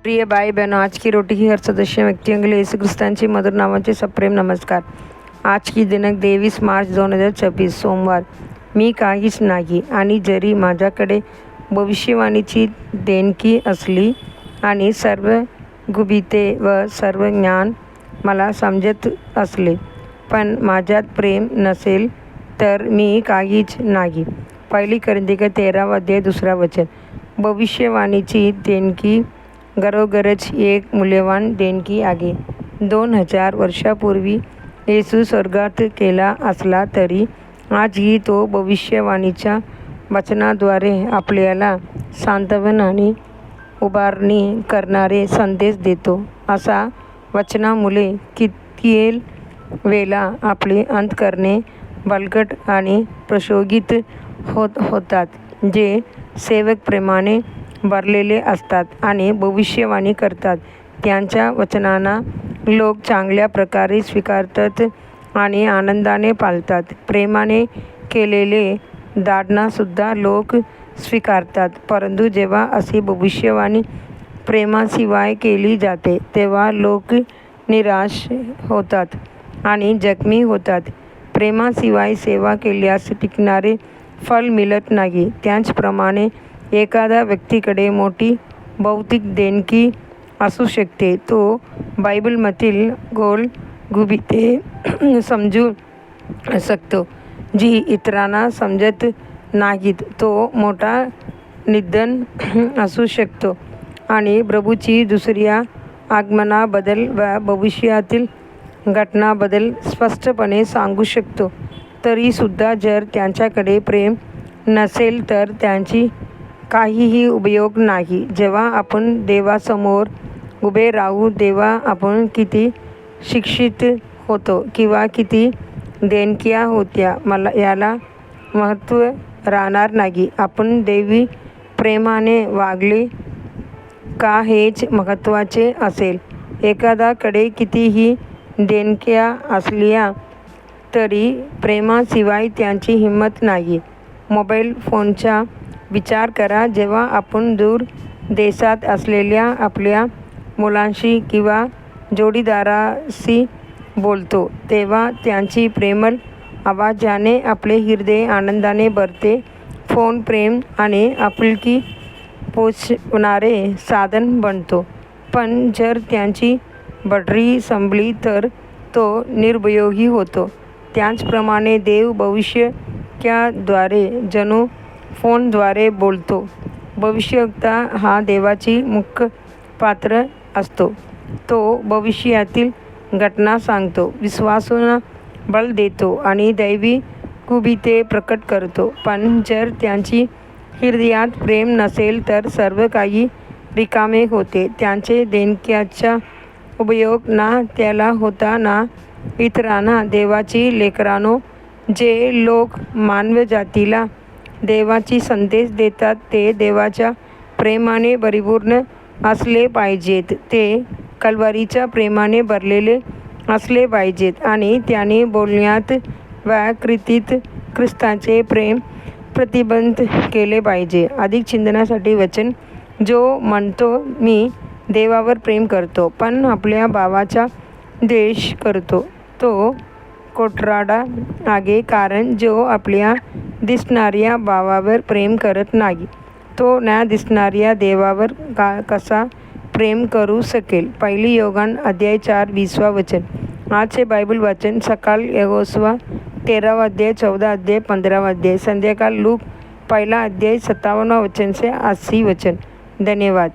प्रिय भाई बहनों, आज की रोटी की हर सदस्य व्यक्तियों के लिए यीशु ख्रिस्तांची मधुर नामाचे सप्रेम नमस्कार. आज की दिनांक 23 मार्च 2026 सोमवार. मी काहीच नाही आणि जरी माझ्याकडे भविष्यवाणीची देणगी असली आणि सर्व गुपिते व सर्व ज्ञान मला समजत असले, पण माझ्यात प्रेम नसेल तर मी काहीच नाही. 1 कोरिंथियर 13 अध्याय 2 वचन. भविष्यवाणीची देणगी खरोखरच एक मूल्यवान देणगी आहे. 2000 वर्षापूर्वी येशू स्वर्गात गेला असला तरी आजही तो भविष्यवाणीच्या वचनाद्वारे आपल्याला सांत्वन आणि उभारणी करणारे संदेश देतो. अशा वचनामुळे कित्येक वेळा आपले अंतःकरणे बळकट आणि प्रशोभित होतात. जे सेवक प्रेमाने भरलेले असतात आणि भविष्यवाणी करतात त्यांच्या वचनांना लोक चांगल्या प्रकारे स्वीकारतात आणि आनंदाने पाळतात. प्रेमाने केलेले धाडणंसुद्धा लोक स्वीकारतात. परंतु जेव्हा अशी भविष्यवाणी प्रेमाशिवाय केली जाते तेव्हा लोक निराश होतात आणि जखमी होतात. प्रेमाशिवाय सेवा केल्यास टिकणारे फळ मिळत नाही. त्याचप्रमाणे एखाद्या व्यक्तीकडे मोठी भौतिक देणगी असू शकते. तो बायबलमधील गोल गुपिते समजू शकतो जी इतरांना समजत नाहीत. तो मोठा निदान असू शकतो आणि प्रभूची दुसऱ्या आगमनाबद्दल व भविष्यातील घटनांबद्दल स्पष्टपणे सांगू शकतो. तरीसुद्धा जर त्यांच्याकडे प्रेम नसेल तर त्याची काहीही उपयोग नाही. जेव्हा आपण देवासमोर उभे राहू तेव्हा आपण किती शिक्षित होतो किंवा किती देणग्या होत्या याला महत्त्व राहणार नाही. आपण दैवी प्रेमाने वागले का हेच महत्त्वाचे असेल. एखाद्याकडे कितीही देणग्या असल्या तरी प्रेमाशिवाय त्यांची हिंमत नाही. मोबाईल फोनचा विचार करा. जेव्हा आपण दूर देशात असलेल्या आपल्या मुलांशी किंवा जोडीदाराशी बोलतो तेव्हा त्यांची प्रेमळ आवाजाने आपले हृदय आनंदाने भरते. फोन प्रेम आणि आपुलकी पोचवणारे साधन बनतो, पण जर त्यांची बॅटरी संपली तर तो निरुपयोगी होतो. त्याचप्रमाणे देव भविष्यवाण्याद्वारे जणू फोनद्वारे बोलतो. भविष्यवक्ता हा देवाची मुख्य पात्र असतो. तो भविष्यातील घटना सांगतो, विश्वासाला बळ देतो आणि दैवी गुपिते प्रकट करतो. पण जर त्यांची हृदयात प्रेम नसेल तर सर्व काही रिकामे होते. त्यांचे देणग्यांचा उपयोग ना त्याला होता ना इतरांना. देवाची लेकरांनो, जे लोक मानवजातीला देवाची संदेश देतात ते देवाच्या प्रेमाने परिपूर्ण असले पाहिजेत. ते कल्वरीच्या प्रेमाने भरलेले असले पाहिजेत आणि त्यांनी बोलण्यात व कृतीत ख्रिस्ताचे प्रेम प्रतिबिंबित केले पाहिजे. अधिक चिंतनासाठी वचन. जो म्हणतो मी देवावर प्रेम करतो पण आपल्या भावाचा द्वेष करतो तो खोटारडा आहे. कारण जो आपल्या दिसणाऱ्या भावावर प्रेम करत नाही तो न दिसणाऱ्या देवावर कसा प्रेम करू शकेल. 1 योहान अध्याय 4 20 वचन. आजचे बायबल वाचन सकाळ यहोशुआ 13 अध्याय 14 अध्याय 15 अध्याय. संध्याकाळ लूक 1 अध्याय 57 वचन से 80 वचन. धन्यवाद.